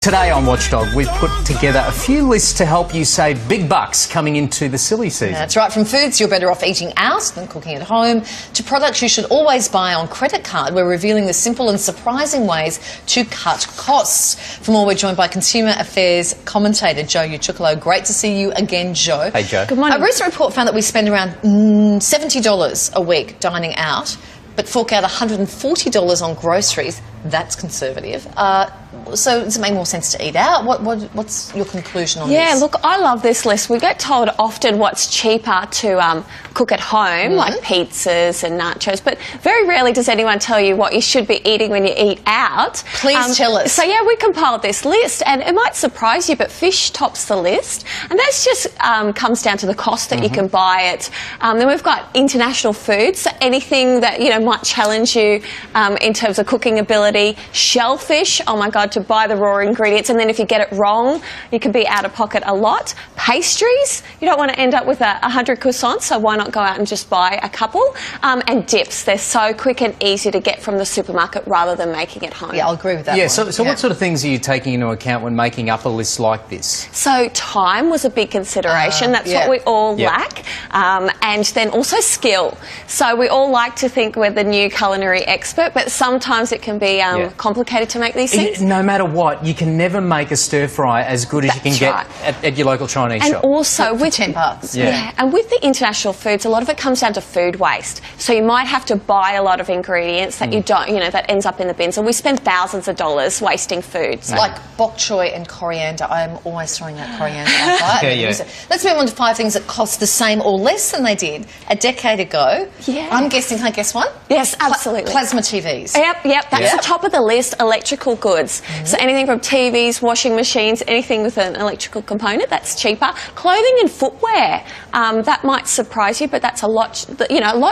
Today on Watchdog, we've put together a few lists to help you save big bucks coming into the silly season. That's right, from foods you're better off eating out than cooking at home, to products you should always buy on credit card. We're revealing the simple and surprising ways to cut costs. For more, we're joined by Consumer Affairs commentator Joe Ucukalo. Great to see you again, Joe. Hey, Joe. Good morning. A recent report found that we spend around $70 a week dining out, but fork out $140 on groceries. That's conservative. So does it make more sense to eat out? What's your conclusion on this? Yeah, look, I love this list. We get told often what's cheaper to cook at home, like pizzas and nachos, but very rarely does anyone tell you what you should be eating when you eat out. Please tell us. So, yeah, we compiled this list, and it might surprise you, but fish tops the list, and that's just comes down to the cost that you can buy it. Then we've got international foods, so anything that, you know, might challenge you in terms of cooking ability. Shellfish, oh my God, to buy the raw ingredients, and then if you get it wrong, you can be out of pocket a lot. Pastries, you don't want to end up with 100 croissants, so why not go out and just buy a couple? And dips, they're so quick and easy to get from the supermarket rather than making it home. Yeah, I'll agree with that. Yeah, so what sort of things are you taking into account when making up a list like this? So time was a big consideration. That's what we all lack. And then also skill. So we all like to think we're the new culinary expert, but sometimes it can be complicated to make these things. No matter what, you can never make a stir fry as good as you can get at your local Chinese shop. And also with $10. Yeah, and with the international foods, a lot of it comes down to food waste. So you might have to buy a lot of ingredients that you don't, you know, that ends up in the bins. And we spend thousands of dollars wasting food. So. Like bok choy and coriander. I'm always throwing that coriander out. Let's move on to 5 things that cost the same or less than they did a decade ago. Yeah. I'm guessing, can I guess one? Yes, absolutely. Plasma TVs. Yep. That's the top of the list, electrical goods. So anything from TVs, washing machines, anything with an electrical component, that's cheaper. Clothing and footwear, that might surprise you, but that's a lot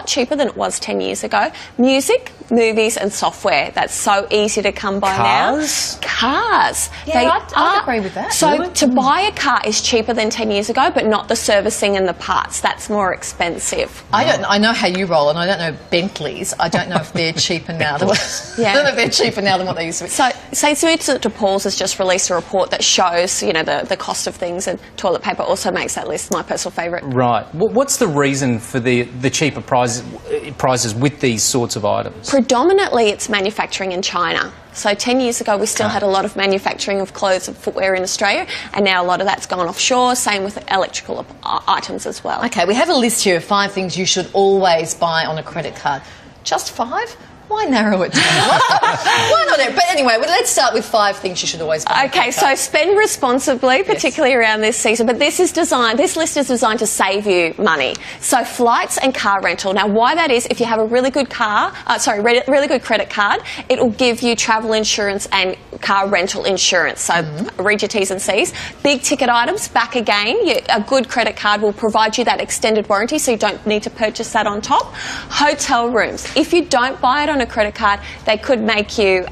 cheaper than it was 10 years ago. Music, movies and software, that's so easy to come by now. Cars. Yeah, I'd agree with that. So to buy a car is cheaper than 10 years ago, but not the servicing and the parts. That's more expensive. I know how you roll, and I don't know Bentleys. I don't know if they're cheaper now. I don't know if they're cheaper now than what they used to be. So St. St. Paul's has just released a report that shows, you know, the cost of things, and toilet paper also makes that list my personal favourite. Right. What's the reason for the cheaper prices with these sorts of items? Predominantly it's manufacturing in China. So 10 years ago we still had a lot of manufacturing of clothes and footwear in Australia, and now a lot of that's gone offshore, same with electrical items as well. Okay, we have a list here of 5 things you should always buy on a credit card. Just 5? Why narrow it down? Why not? But anyway, let's start with 5 things you should always buy. Okay, so spend responsibly, particularly around this season. But this list is designed to save you money. So flights and car rental. Now, why that is, if you have a really good really good credit card, it will give you travel insurance and car rental insurance. So read your T's and C's. Big ticket items, back again. A good credit card will provide you that extended warranty, so you don't need to purchase that on top. Hotel rooms. If you don't buy it on a credit card, they could make you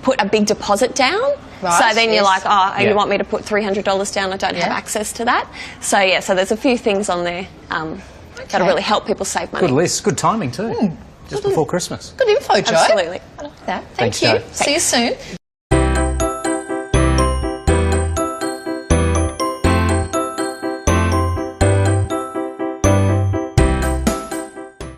put a big deposit down. Right, so then you're like, you want me to put $300 down? I don't have access to that. So so there's a few things on there that'll really help people save money. Good list, good timing too. Just before Christmas. Good info, Joe. Absolutely. I like that. Thanks, Thank you. Joe. See you soon.